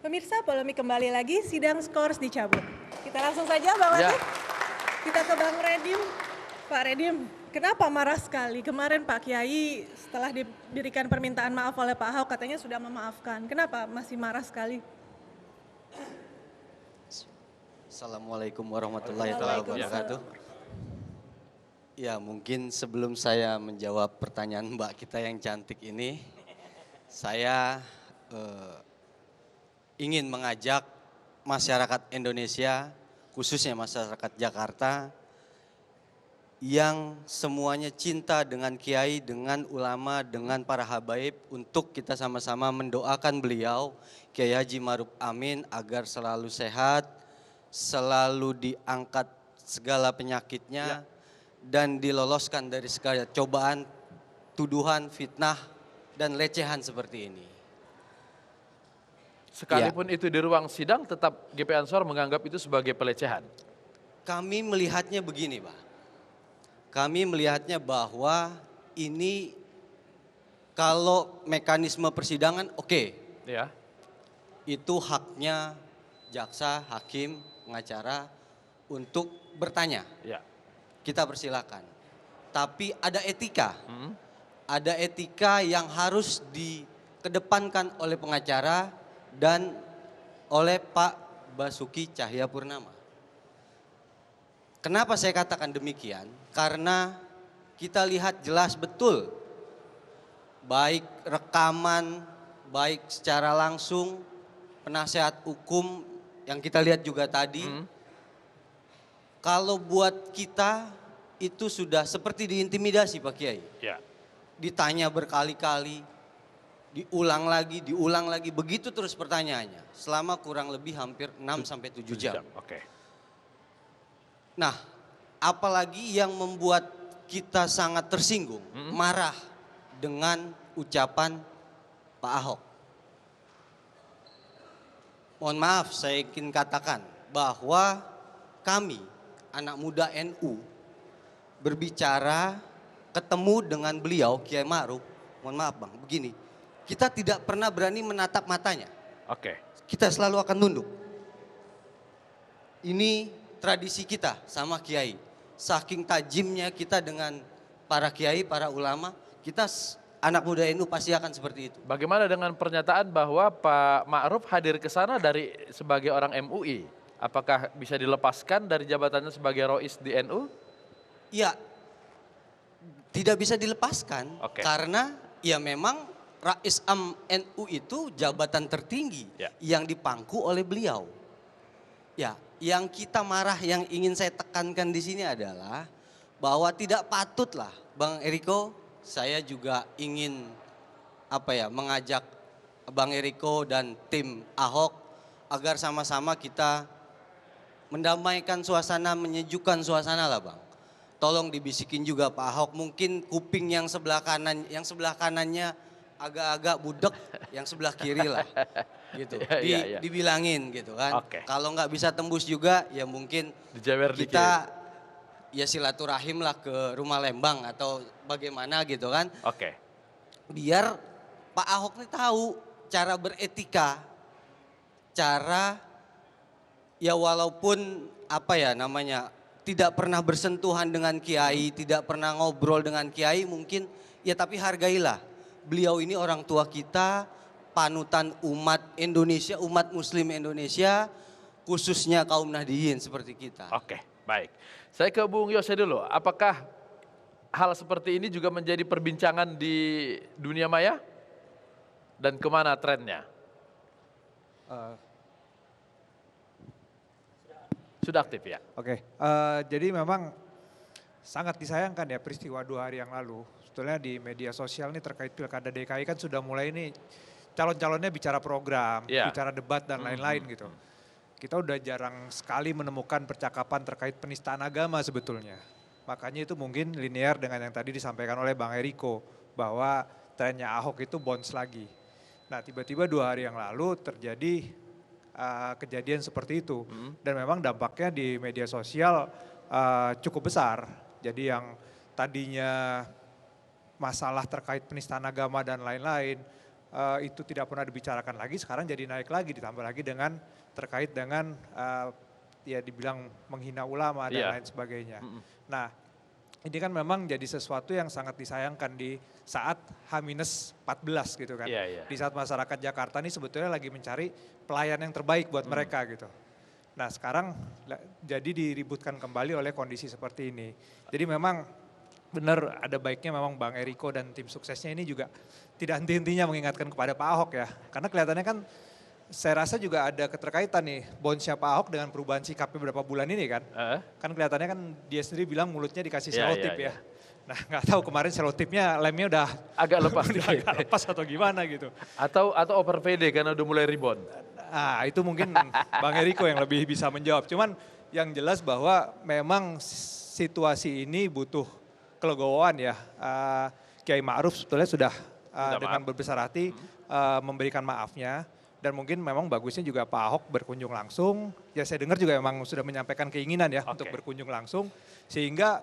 Pemirsa, polemik kembali lagi, sidang skors dicabut. Kita langsung saja Bang Ya. Latif. Kita ke Bang Redim. Pak Redim, kenapa marah sekali? Kemarin Pak Kiai setelah diberikan permintaan maaf oleh Pak Ahok katanya sudah memaafkan. Kenapa masih marah sekali? Assalamualaikum warahmatullahi wabarakatuh. Ya, mungkin sebelum saya menjawab pertanyaan Mbak kita yang cantik ini, saya ingin mengajak masyarakat Indonesia, khususnya masyarakat Jakarta, yang semuanya cinta dengan Kiai, dengan ulama, dengan para habaib, untuk kita sama-sama mendoakan beliau, Kiai Haji Ma'ruf Amin, agar selalu sehat, selalu diangkat segala penyakitnya, dan diloloskan dari segala cobaan, tuduhan, fitnah, dan lecehan seperti ini. Sekalipun itu di ruang sidang, tetap GP Ansor menganggap itu sebagai pelecehan. Kami melihatnya begini, Pak. Kami melihatnya bahwa ini kalau mekanisme persidangan oke. Ya. Itu haknya jaksa, hakim, pengacara untuk bertanya. Ya. Kita persilakan. Tapi ada etika. Ada etika yang harus dikedepankan oleh pengacara dan oleh Pak Basuki Cahayapurnama. Kenapa saya katakan demikian? Karena kita lihat jelas betul, baik rekaman, baik secara langsung, penasehat hukum yang kita lihat juga tadi, kalau buat kita itu sudah seperti diintimidasi Pak Kiai. Ya. Ditanya berkali-kali, diulang lagi, begitu terus pertanyaannya. Selama kurang lebih hampir 6-7 jam. Oke. Nah, apalagi yang membuat kita sangat tersinggung, marah dengan ucapan Pak Ahok. Mohon maaf, saya ingin katakan bahwa kami, anak muda NU, berbicara, ketemu dengan beliau, Kiai Ma'ruf, mohon maaf Bang, begini, kita tidak pernah berani menatap matanya. Oke. Kita selalu akan tunduk. Ini tradisi kita sama Kiai. Saking tajimnya kita dengan para Kiai, para ulama, kita anak muda NU pasti akan seperti itu. Bagaimana dengan pernyataan bahwa Pak Ma'ruf hadir ke sana sebagai orang MUI? Apakah bisa dilepaskan dari jabatannya sebagai Rois di NU? Ya, tidak bisa dilepaskan. Oke. Karena ya memang Rais Am NU itu jabatan tertinggi yang dipangku oleh beliau. Ya, yang kita marah, yang ingin saya tekankan di sini adalah bahwa tidak patutlah Bang Eriko, saya juga ingin mengajak Bang Eriko dan tim Ahok agar sama-sama kita mendamaikan suasana, menyejukkan suasana lah Bang. Tolong dibisikin juga Pak Ahok, mungkin kuping yang sebelah kanannya agak-agak budek, yang sebelah kiri lah, gitu. Dibilangin gitu kan. Kalau nggak bisa tembus juga, ya mungkin kita ya silaturahim lah ke rumah Lembang atau bagaimana gitu kan. Biar Pak Ahok nih tahu cara beretika, cara ya walaupun tidak pernah bersentuhan dengan Kiai, tidak pernah ngobrol dengan Kiai mungkin, ya tapi hargailah. Beliau ini orang tua kita, panutan umat Indonesia, umat muslim Indonesia, khususnya kaum Nahdliyin seperti kita. Oke, baik. Saya ke Bung Yose dulu, apakah hal seperti ini juga menjadi perbincangan di dunia maya? Dan kemana trennya? Sudah aktif ya? Oke, jadi memang sangat disayangkan ya peristiwa 2 hari yang lalu. Sebetulnya di media sosial nih terkait Pilkada DKI kan sudah mulai nih calon-calonnya bicara program, bicara debat dan lain-lain gitu. Kita udah jarang sekali menemukan percakapan terkait penistaan agama sebetulnya. Makanya itu mungkin linear dengan yang tadi disampaikan oleh Bang Eriko, bahwa trennya Ahok itu bounce lagi. Nah tiba-tiba 2 hari yang lalu terjadi kejadian seperti itu. Dan memang dampaknya di media sosial cukup besar. Jadi yang tadinya masalah terkait penistaan agama dan lain-lain, itu tidak pernah dibicarakan lagi, sekarang jadi naik lagi, ditambah lagi dengan terkait dengan ya dibilang menghina ulama dan lain sebagainya. Nah, ini kan memang jadi sesuatu yang sangat disayangkan di saat H-14 gitu kan. Di saat masyarakat Jakarta ini sebetulnya lagi mencari pelayan yang terbaik buat mereka gitu. Nah, sekarang jadi diributkan kembali oleh kondisi seperti ini. Jadi memang benar ada baiknya memang Bang Eriko dan tim suksesnya ini juga tidak henti-hentinya mengingatkan kepada Pak Ahok ya. Karena kelihatannya kan saya rasa juga ada keterkaitan nih bounce-nya Pak Ahok dengan perubahan sikapnya beberapa bulan ini kan. Kan kelihatannya kan dia sendiri bilang mulutnya dikasih selotip ya. Nah nggak tahu kemarin selotipnya lemnya udah agak lepas, udah agak lepas atau gimana gitu. Atau over PD karena udah mulai rebound. Nah itu mungkin Bang Eriko yang lebih bisa menjawab. Cuman yang jelas bahwa memang situasi ini butuh kelegowoan ya. Kiai Ma'ruf sebetulnya sudah dengan berbesar hati memberikan maafnya. Dan mungkin memang bagusnya juga Pak Ahok berkunjung langsung. Ya saya dengar juga memang sudah menyampaikan keinginan ya untuk berkunjung langsung. Sehingga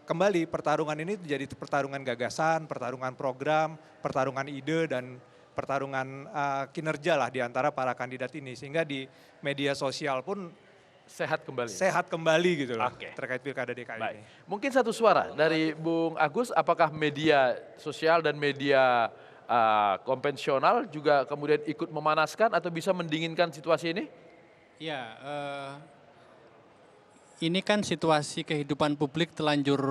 kembali pertarungan ini jadi pertarungan gagasan, pertarungan program, pertarungan ide dan pertarungan kinerja lah di antara para kandidat ini. Sehingga di media sosial pun sehat kembali. Sehat kembali gitu loh terkait Pilkada DKI ini. Mungkin satu suara dari Bung Agus, apakah media sosial dan media konvensional juga kemudian ikut memanaskan atau bisa mendinginkan situasi ini? Ya, ini kan situasi kehidupan publik telanjur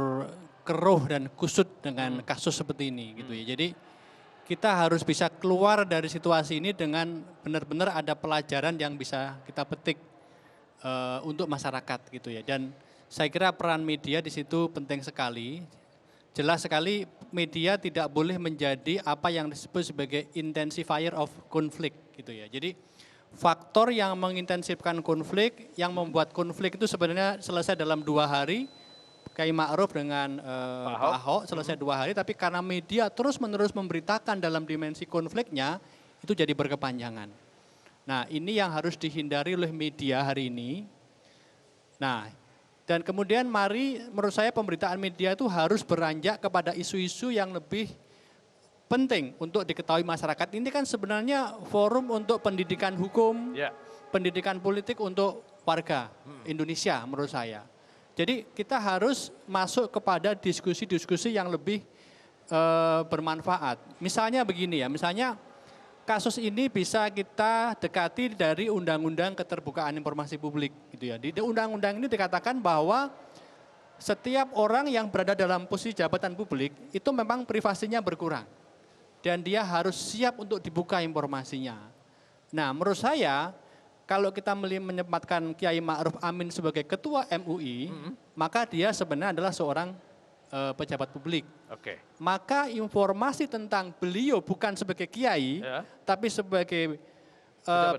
keruh dan kusut dengan kasus seperti ini gitu ya. Jadi kita harus bisa keluar dari situasi ini dengan benar-benar ada pelajaran yang bisa kita petik untuk masyarakat gitu ya. Dan saya kira peran media di situ penting sekali. Jelas sekali media tidak boleh menjadi apa yang disebut sebagai intensifier of conflict gitu ya. Jadi faktor yang mengintensifkan konflik, yang membuat konflik itu sebenarnya selesai dalam 2 hari. Kiai Ma'ruf dengan Pak Ahok selesai 2 hari, tapi karena media terus-menerus memberitakan dalam dimensi konfliknya, itu jadi berkepanjangan. Nah ini yang harus dihindari oleh media hari ini. Nah dan kemudian mari menurut saya pemberitaan media itu harus beranjak kepada isu-isu yang lebih penting untuk diketahui masyarakat. Ini kan sebenarnya forum untuk pendidikan hukum, pendidikan politik untuk warga Indonesia menurut saya. Jadi kita harus masuk kepada diskusi-diskusi yang lebih bermanfaat. Misalnya begini ya, misalnya kasus ini bisa kita dekati dari Undang-Undang Keterbukaan Informasi Publik gitu ya. Di undang-undang ini dikatakan bahwa setiap orang yang berada dalam posisi jabatan publik itu memang privasinya berkurang. Dan dia harus siap untuk dibuka informasinya. Nah menurut saya kalau kita menyempatkan Kiai Ma'ruf Amin sebagai ketua MUI, maka dia sebenarnya adalah seorang pejabat publik. Maka informasi tentang beliau bukan sebagai kiai, tapi sebagai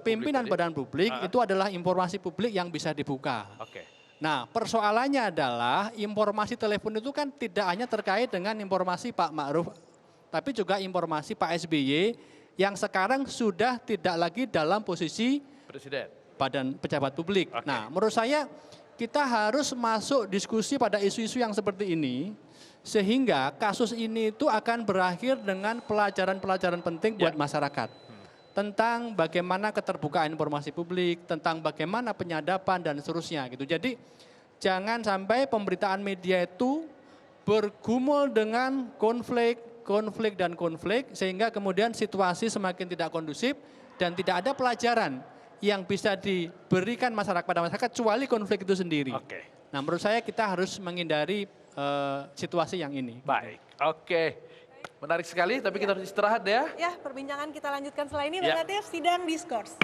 pimpinan badan publik, itu adalah informasi publik yang bisa dibuka. Nah persoalannya adalah informasi telepon itu kan tidak hanya terkait dengan informasi Pak Ma'ruf, tapi juga informasi Pak SBY yang sekarang sudah tidak lagi dalam posisi Presiden. Badan pejabat publik. Nah menurut saya kita harus masuk diskusi pada isu-isu yang seperti ini, sehingga kasus ini itu akan berakhir dengan pelajaran-pelajaran penting buat masyarakat. Tentang bagaimana keterbukaan informasi publik, tentang bagaimana penyadapan dan seterusnya gitu. Jadi jangan sampai pemberitaan media itu bergumul dengan konflik dan konflik, sehingga kemudian situasi semakin tidak kondusif dan tidak ada pelajaran yang bisa diberikan masyarakat pada masyarakat kecuali konflik itu sendiri. Nah menurut saya kita harus menghindari situasi yang ini. Baik, menarik sekali tapi kita harus istirahat ya. Ya perbincangan kita lanjutkan setelah ini, Bang Latif, sidang diskurs.